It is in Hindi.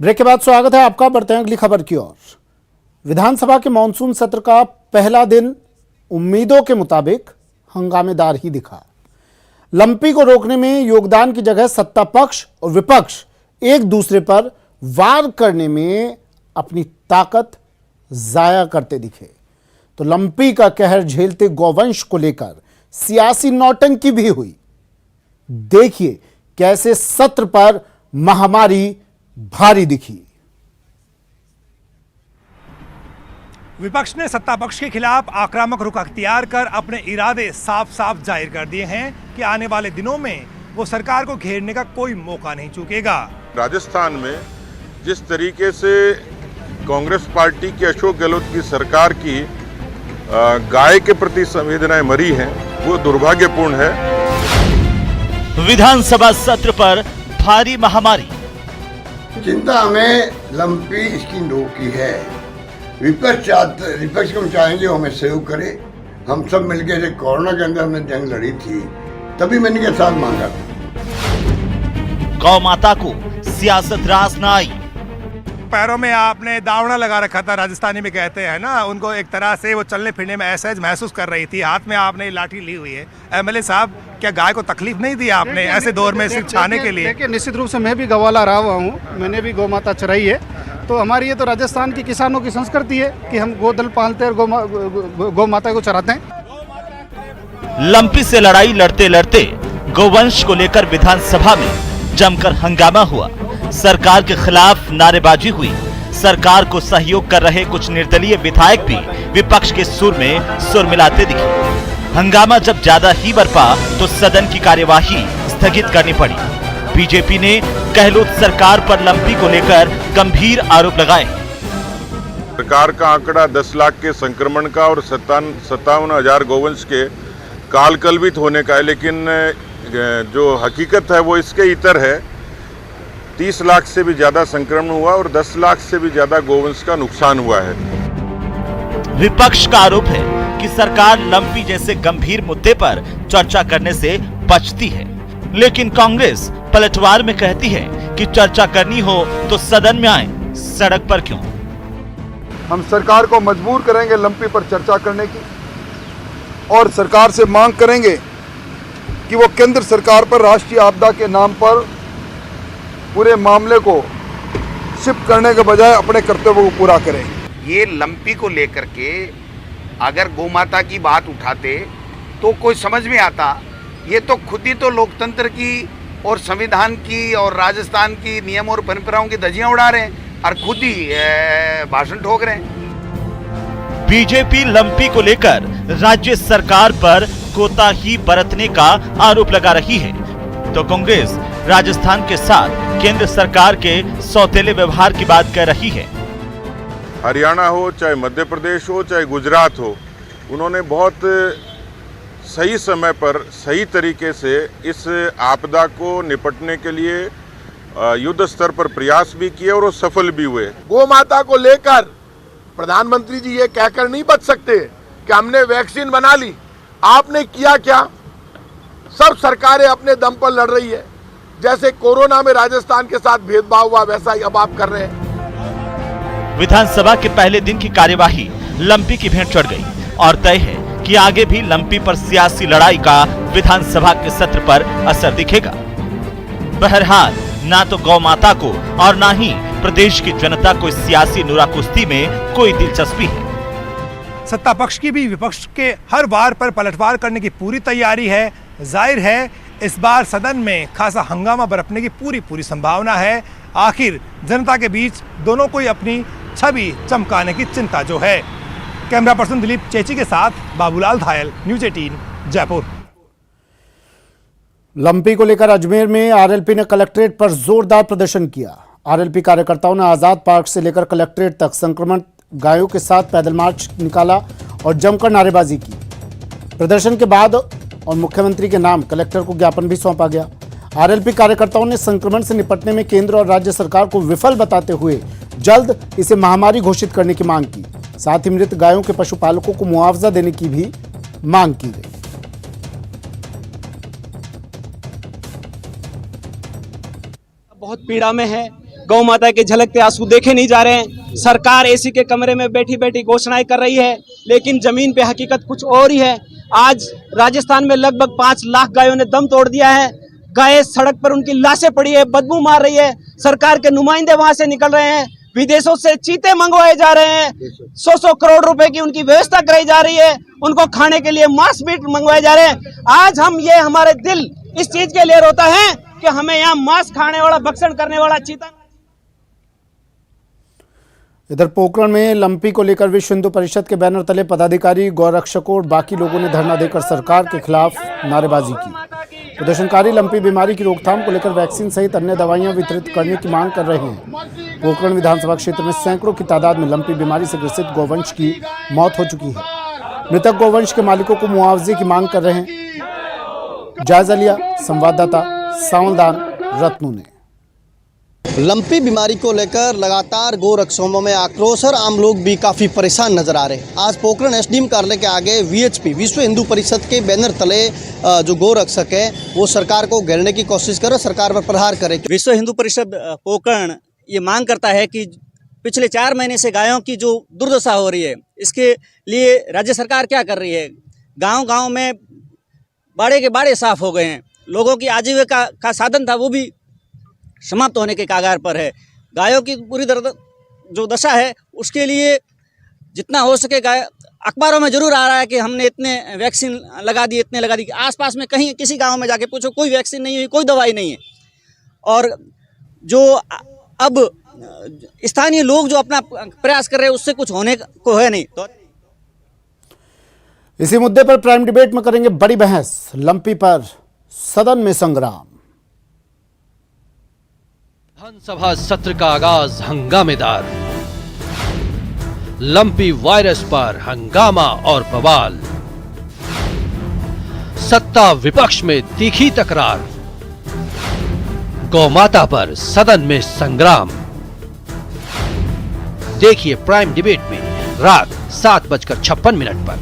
ब्रेक के बाद स्वागत है आपका। बढ़ते हैं अगली खबर की ओर। विधानसभा के मानसून सत्र का पहला दिन उम्मीदों के मुताबिक हंगामेदार ही दिखा। लंपी को रोकने में योगदान की जगह सत्ता पक्ष और विपक्ष एक दूसरे पर वार करने में अपनी ताकत जाया करते दिखे। तो लंपी का कहर झेलते गौवंश को लेकर सियासी नौटंकी भी हुई। देखिए कैसे सत्र पर महामारी भारी दिखी। विपक्ष ने सत्ता पक्ष के खिलाफ आक्रामक रुख अख्तियार कर अपने इरादे साफ साफ जाहिर कर दिए हैं कि आने वाले दिनों में वो सरकार को घेरने का कोई मौका नहीं चूकेगा। राजस्थान में जिस तरीके से कांग्रेस पार्टी की अशोक गहलोत की सरकार की गाय के प्रति संवेदनाएं मरी हैं, वो दुर्भाग्यपूर्ण है। विधानसभा सत्र पर भारी महामारी। चिंता हमें लंपी इसकी रोकी है। विपक्ष को हम चाहेंगे हमें सहयोग करे। हम सब मिलकर जब कोरोना के अंदर हमने जंग लड़ी थी तभी मैंने के साथ मांगा था। गौ माता को सियासत रास न आई। पैरों में आपने दावड़ा लगा रखा था, राजस्थानी में कहते हैं ना, उनको एक तरह से वो चलने फिरने में असहज महसूस कर रही थी। हाथ में आपने लाठी ली हुई है। एमएलए साहब, क्या गाय को तकलीफ नहीं दी आपने ऐसे दौर में सिर्फ छाने के लिए? देखिए, निश्चित रूप से मैं भी गवाला रहा हुआ हूँ, मैंने भी गौ माता चराई है। तो हमारी ये तो राजस्थान की किसानों की संस्कृति है कि हम गोदल पालते हैं और गौ माता को चराते हैं। लंपी से लड़ाई लड़ते लड़ते गौवंश को लेकर विधानसभा में जमकर हंगामा हुआ। सरकार के खिलाफ नारेबाजी हुई। सरकार को सहयोग कर रहे कुछ निर्दलीय विधायक भी विपक्ष के सुर में सुर मिलाते दिखे। हंगामा जब ज्यादा ही बरपा तो सदन की कार्यवाही स्थगित करनी पड़ी। बीजेपी ने गहलोत सरकार पर लंपी को लेकर गंभीर आरोप लगाए। सरकार का आंकड़ा 10 लाख के संक्रमण का और 57,000 गौवंश के कालकलवित होने का है, लेकिन जो हकीकत है वो इसके इतर है। 30 लाख से भी ज्यादा संक्रमण हुआ और 10 लाख से भी ज्यादा गौवंश का नुकसान हुआ है। विपक्ष का आरोप है कि सरकार लंपी जैसे गंभीर मुद्दे पर चर्चा करने से बचती है, लेकिन कांग्रेस पलटवार में कहती है कि चर्चा करनी हो तो सदन में आए, सड़क पर क्यों। हम सरकार को मजबूर करेंगे लंपी पर चर्चा करने की और सरकार से मांग करेंगे कि वो केंद्र सरकार पर राष्ट्रीय आपदा के नाम पर पूरे मामले को शिफ्ट करने के बजाय अपने कर्तव्य को पूरा करें। ये लंपी को लेकर के अगर गोमाता की बात उठाते तो कोई समझ में आता। ये तो खुद ही तो लोकतंत्र की और संविधान की और राजस्थान की नियम और परंपराओं की धज्जियां उड़ा रहे हैं और खुद ही भाषण ठोक रहे हैं। बीजेपी लंपी को लेकर राज्य सरकार पर कोताही बरतने का आरोप लगा रही है, तो कांग्रेस राजस्थान के साथ केंद्र सरकार के सौतेले व्यवहार की बात कर रही है। हरियाणा हो, चाहे मध्य प्रदेश हो, चाहे गुजरात हो, उन्होंने बहुत सही समय पर सही तरीके से इस आपदा को निपटने के लिए युद्ध स्तर पर प्रयास भी किए और वो सफल भी हुए। गौ माता को लेकर प्रधानमंत्री जी ये कहकर नहीं बच सकते कि हमने वैक्सीन बना ली। आपने किया क्या? सब सरकारें अपने दम पर लड़ रही है। जैसे कोरोना में राजस्थान के साथ भेदभाव हुआ, वैसा ही अब आप कर रहे हैं। विधानसभा के पहले दिन की कार्यवाही लंपी की भेंट चढ़ गई और तय है कि आगे भी लंपी पर सियासी लड़ाई का विधानसभा के सत्र पर असर दिखेगा। बहरहाल ना तो गौ माता को और ना ही प्रदेश की जनता को इस सियासी नुराकुश्ती में कोई दिलचस्पी है। सत्ता पक्ष की भी विपक्ष के हर वार पर पलटवार करने की पूरी तैयारी है। जाहिर है इस बार सदन में खासा हंगामा बरपने की पूरी संभावना है। आखिर जनता के बीच दोनों को अपनी छवि चमकाने की चिंता जो है। कैमरा पर्सन दिलीप चेची के साथ बाबूलाल धायल, न्यूज़ 18 जयपुर। लंपी को लेकर अजमेर में आरएलपी ने कलेक्ट्रेट पर जोरदार प्रदर्शन किया। आरएलपी कार्यकर्ताओं ने आजाद पार्क से लेकर कलेक्ट्रेट तक संक्रमित गायों के साथ पैदल मार्च निकाला और जमकर नारेबाजी की। प्रदर्शन के बाद और मुख्यमंत्री के नाम कलेक्टर को ज्ञापन भी सौंपा गया। आरएलपी कार्यकर्ताओं ने संक्रमण से निपटने में केंद्र और राज्य सरकार को विफल बताते हुए जल्द इसे महामारी घोषित करने की मांग की। साथ ही मृत गायों के पशुपालकों को मुआवजा देने की भी मांग की गई। बहुत पीड़ा में है गौ माता के झलकते आंसू देखे नहीं जा रहे हैं। सरकार एसी के कमरे में बैठी बैठी घोषणाएं कर रही है, लेकिन जमीन पे हकीकत कुछ और ही है। आज राजस्थान में लगभग 5 लाख गायों ने दम तोड़ दिया है। गायें सड़क पर उनकी लाशें पड़ी है, बदबू मार रही है। सरकार के नुमाइंदे वहां से निकल रहे हैं, विदेशों से चीते मंगवाए जा रहे हैं, 100 करोड़ रुपए की उनकी व्यवस्था कराई जा रही है, उनको खाने के लिए मांस मीट मंगवाए जा रहे हैं। आज हमारे दिल इस चीज के लिए रोता है कि हमें यहाँ मांस खाने वाला, भक्षण करने वाला चीता। इधर पोखरण में लंपी को लेकर विश्व हिंदू परिषद के बैनर तले पदाधिकारी, गौरक्षकों और बाकी लोगों ने धरना देकर सरकार के खिलाफ नारेबाजी की। प्रदर्शनकारी लंपी बीमारी की रोकथाम को लेकर वैक्सीन सहित अन्य दवाइयां वितरित करने की मांग कर रहे हैं। पोखरण विधानसभा क्षेत्र में सैकड़ों की तादाद में लंपी बीमारी से ग्रसित गौवंश की मौत हो चुकी है। मृतक गौवंश के मालिकों को मुआवजे की मांग कर रहे हैं। जायजा लिया संवाददाता सावलदान रत्नू ने। लंपी बीमारी को लेकर लगातार गोरक्षकों में आक्रोश और आम लोग भी काफी परेशान नजर आ रहे हैं। आज पोखरण एसडीएम कार्यालय के आगे वीएचपी विश्व हिंदू परिषद के बैनर तले जो गोरक्षक है वो सरकार को घेरने की कोशिश करे, सरकार पर प्रहार करे। विश्व हिंदू परिषद पोखरण ये मांग करता है कि पिछले 4 महीने से गायों की जो दुर्दशा हो रही है, इसके लिए राज्य सरकार क्या कर रही है। गाँव में बाड़े के बाड़े साफ हो गए हैं, लोगों की आजीविका का साधन था वो भी समाप्त होने के कागार पर है। गायों की पूरी जो दशा है उसके लिए जितना हो सके अखबारों में जरूर आ रहा है कि हमने इतने वैक्सीन लगा दी, इतने लगा दी। आसपास में कहीं किसी गांव में जाके पूछो, कोई वैक्सीन नहीं हुई, कोई दवाई नहीं है। और जो अब स्थानीय लोग जो अपना प्रयास कर रहे हैं उससे कुछ होने को है नहीं। तो इसी मुद्दे पर प्राइम डिबेट में करेंगे बड़ी बहस। लंपी पर सदन में संग्राम। विधानसभा सत्र का आगाज हंगामेदार। लंपी वायरस पर हंगामा और बवाल। सत्ता विपक्ष में तीखी तकरार। गौमाता पर सदन में संग्राम। देखिए प्राइम डिबेट में रात 7:56 पर।